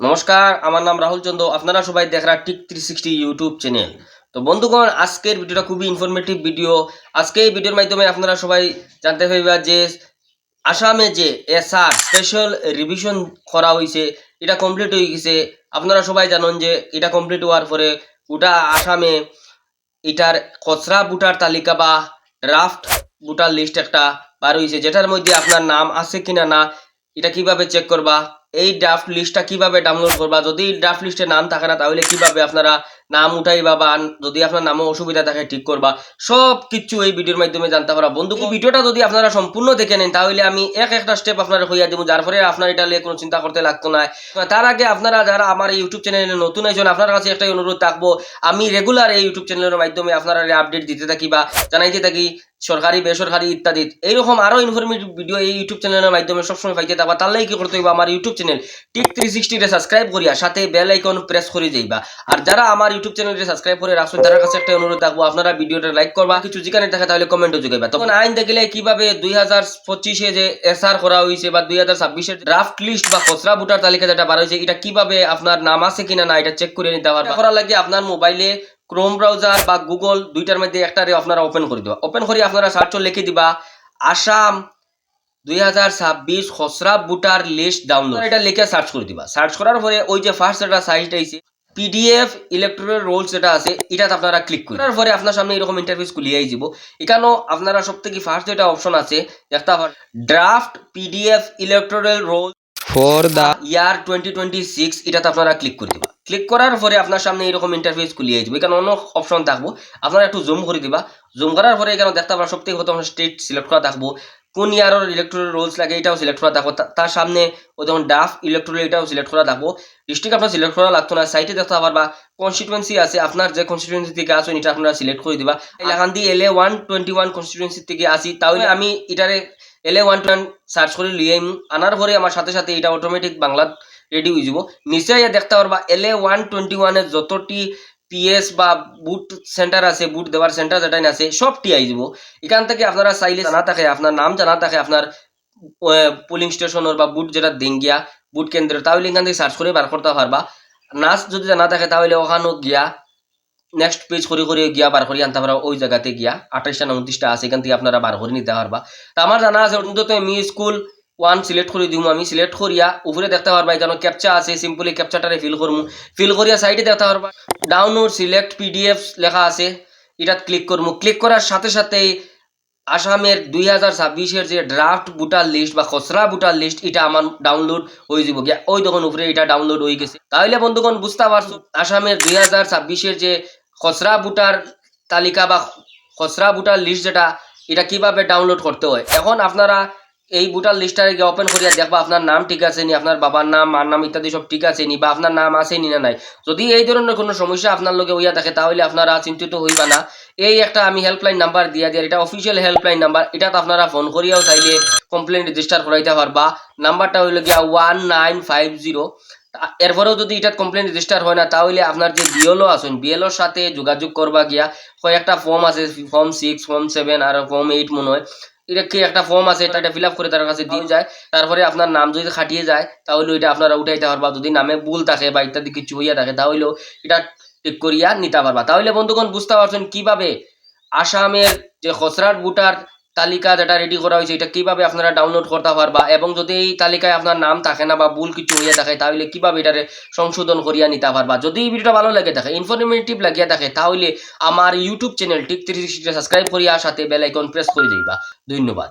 নমস্কার, আমার নাম রাহুল চন্দ্র। আপনারা সবাই দেখরা টিক 360 ইউটিউব চ্যানেল। তো বন্ধুগণ, আজকের ভিডিওটা খুবই ইনফরমেটিভ ভিডিও। আজকে এই ভিডিওর মাধ্যমে আপনারা সবাই জানতে পারবা যে আসামে যে এসআর স্পেশাল রিভিশন করা হয়েছে, এটা কমপ্লিট হয়ে গেছে। আপনারা সবাই জানেন যে এটা কমপ্লিট হওয়ার পরে গোটা আসামে এটার খসড়া ভোটার তালিকা বা ড্রাফট ভোটার লিস্ট একটা বার হয়েছে, যেটার মধ্যে আপনার নাম আছে কিনা না এটা কিভাবে চেক করবা, এই ড্রাফট লিস্টটা কিভাবে ডাউনলোড করবা, যদি ড্রাফট লিস্টে নাম থাকে না তাহলে কিভাবে আপনারা নাম উঠাইবা বা যদি আপনার নামে অসুবিধা থাকে ঠিক করবা, সব কিছু এই ভিডিওর মাধ্যমে জানতে পারা। বন্ধু, এই ভিডিওটা যদি আপনারা সম্পূর্ণ দেখে নেন তাহলে আমি একটা স্টেপ আপনারা হইয়া দিব, যার ফলে আপনার এটা নিয়ে কোনো চিন্তা করতে লাগতো না। তার আগে আপনারা যারা আমার ইউটিউব চ্যানেলে নতুন আছেন, আপনার কাছে একটাই অনুরোধ থাকবো, আমি রেগুলার এই ইউটিউব চ্যানেলের মাধ্যমে আপনারা আপডেট দিতে থাকি বা জানাইতে থাকি সরকারি বেসরকারি ইত্যাদি এইরকম আরো ইনফরমেটিভ ভিডিও এই ইউটিউব চ্যানেলের মাধ্যমে সবসময় পাইতে থাকবা। তার লাগি কি করতে হইবা, আমার ইউটিউব চ্যানেল টিক 360 রে সাবস্ক্রাইব করিয়া সাথে বেল আইকন প্রেস করে যাইবা। আর যারা আমার ইউটিউব চ্যানেলটি সাবস্ক্রাইব করে রাখছেন তার কাছে একটা অনুরোধ থাকবো, আপনারা ভিডিওটা লাইক করবা, কিছু জিজ্ঞাসা থাকে তাহলে কমেন্টও যোগাইবা। তখন আইন দেখলে কিভাবে 2025 যে এসআর করা হয়েছে বা 2026 এর ড্রাফট লিস্ট বা খসড়া ভোটার তালিকা যেটা বার হয়েছে, এটা কিভাবে আপনার নাম আছে কিনা না এটা চেক করে নিতে পারবা। করার লাগে আপনার মোবাইলে ক্রোম ব্রাউজার বা গুগল দুইটার মধ্যে একটারে আপনারা ওপেন করে দিবা। ওপেন করে আপনারা সার্চ লিখে দিবা আসাম 2026 খসড়া ভোটার লিস্ট ডাউনলোড, এটা লিখে সার্চ করে দিবা। সার্চ করার পরে ওই যে ফার্স্ট একটা সাইট আইছে পিডিএফ ইলেকট্রাল রোলস যেটা আছে, এটাতে আপনারা ক্লিক করার পরে আপনার সামনে এরকম ইন্টারফেস খুলিয়ে যাব। এখানেও আপনারা সবথেকে ফার্স্ট যেটা অপশন আছে দেখতে পাবেন draft PDF electoral roll for the year 2026, এটাতে আপনারা ক্লিক করে দিবা। ক্লিক করার পরে আপনার সামনে এরকম ইন্টারফেস খুলিয়ে যাবে। এখানে অন্য অপশন থাকবো, আপনারা একটু জুম করে দিবা। জুম করার পরে এখানে দেখতে পাবেন সবথেকে প্রথম স্টেট সিলেক্ট করা থাকবো, কোন ইয়ারের ইলেকট্রাল রোলস লাগে এটাও সিলেক্ট করা থাকবো। তার সামনে ওই যখন ডাফ ইলেকট্রাল এটাও সিলেক্ট করা থাকবো। ডিস্ট্রিক্ট আপনার সিলেক্ট করা লাগতো না, সাইটে দেখতে পারবা কনস্টিটুয়েন্সি আছে, আপনার যে কনস্টিটুয়েন্সি থেকে আসুন এটা আপনারা সিলেক্ট করে দিবা। এখান দিয়ে LA 121 কনস্টিটুয়েন্সি থেকে আসি, তাহলে আমি এটারে LA 121 সার্চ করে লিয়ে আনার পরে আমার সাথে সাথে এটা অটোমেটিক বাংলা রেডি হয়ে যাব। নিচে দেখতে পারবা LA 121 এর যতটি পিএস বা বুট সেন্টার আছে, বুট দেওয়ার সেন্টার যেটা আছে সবটি আই যাব। এখান থেকে আপনারা চাইলে জানা থাকে, আপনার নাম জানা থাকে আপনার পোলিং স্টেশনের বা বুট যেটা দেঙ্গিয়া বুট কেন্দ্র, তাহলে এখান থেকে সার্চ করে বার করতে পারবা। নাচ যদি জানা থাকে তাহলে ওখানেও গিয়া নেক্সট পেজ করে করে গিয়া বার করে আনতে পারবা। ওই জায়গাতে গিয়া 28টা 29টা আছে, এখান থেকে আপনারা বার করে নিতে পারবা। তা আমার জানা আছে অন্তত আমি স্কুল 1 সিলেক্ট করে দিব। আমি সিলেক্ট করিয়া উপরে দেখতে পারবা এখানে ক্যাপচা আছে, সিম্পলি ক্যাপচাটারে ফিল করবো। ফিল করিয়া সাইডে দেখতে পারবা ডাউনলোড সিলেক্ট পিডিএফ লেখা আছে, এটা ক্লিক করবো। ক্লিক করার সাথে সাথেই আসামের 2026 যে ড্রাফট ভোটার লিস্ট বা খসড়া ভোটার লিস্ট এটা আমার ডাউনলোড হয়ে যাব গিয়া। ওই তখন উপরে এটা ডাউনলোড হয়ে গেছে। তাহলে বন্ধুগণ বুঝতে পারছো আসামের 2026 যে খসড়া ভোটার তালিকা বা খসড়া ভোটার লিস্ট যেটা, এটা কিভাবে ডাউনলোড করতে হয়। এখন আপনারা এই ভোটার লিস্টটারে গিয়ে ওপেন করিয়া দেখবা আপনার নাম ঠিক আছে নি, আপনার বাবার নাম মার নাম ইত্যাদি সব ঠিক আছে নি, বা আপনার নাম আছে নি না নাই। যদি এই ধরনের কোনো সমস্যা আপনার লগে হইয়া থাকে তাহলে আপনারা চিন্তিত হইবা না। এই একটা আমি হেল্পলাইন নাম্বার দিয়া দিই, এটা অফিসিয়াল হেল্পলাইন নাম্বার, এটাতে আপনারা ফোন করিয়াও চাইলে কমপ্লেন রেজিস্টার করাইতে পারবা। নাম্বারটা হইল গিয়া 1950। এরপরেও যদি এটা কমপ্লেন রেজিস্টার হয় না তাহলে আপনার যে বিএলও আছেন বিএলওর সাথে যোগাযোগ করবা গিয়া। কয়েকটা ফর্ম আছে, ফর্ম 6 ফর্ম 7 আর ফর্ম 8 মনে হয়, এটা কি একটা ফর্ম আছে, এটা ফিল আপ করে তার কাছে দিয়ে যায়। তারপরে আপনার নাম যদি খাটিয়ে যায় তাহলে ওইটা আপনারা উঠাইতে পারবা। যদি নামে ভুল থাকে বা ইত্যাদি কিছু হইয়া থাকে তাহলেও এটা ঠিক করিয়া নিতে পারবা। তাহলে বন্ধুগণ বুঝতে পারছেন কিভাবে আসামের যে খসড়ার ভোটার তালিকা যেটা রেডি করা হয়েছে এটা কিভাবে আপনারা ডাউনলোড করতে পারবা, এবং যদি এই তালিকায় আপনার নাম থাকে না বা ভুল কিছু হইয়া থাকে তাহলে কিভাবে এটারে সংশোধন করিয়া নিতে পারবা। যদি এই ভিডিওটা ভালো লাগে থাকে, ইনফরমেটিভ লাগিয়া থাকে, তাহলে আমার ইউটিউব চ্যানেল টিক 360 সাবস্ক্রাইব করিয়া সাথে বেল আইকন প্রেস করে দিবা। ধন্যবাদ।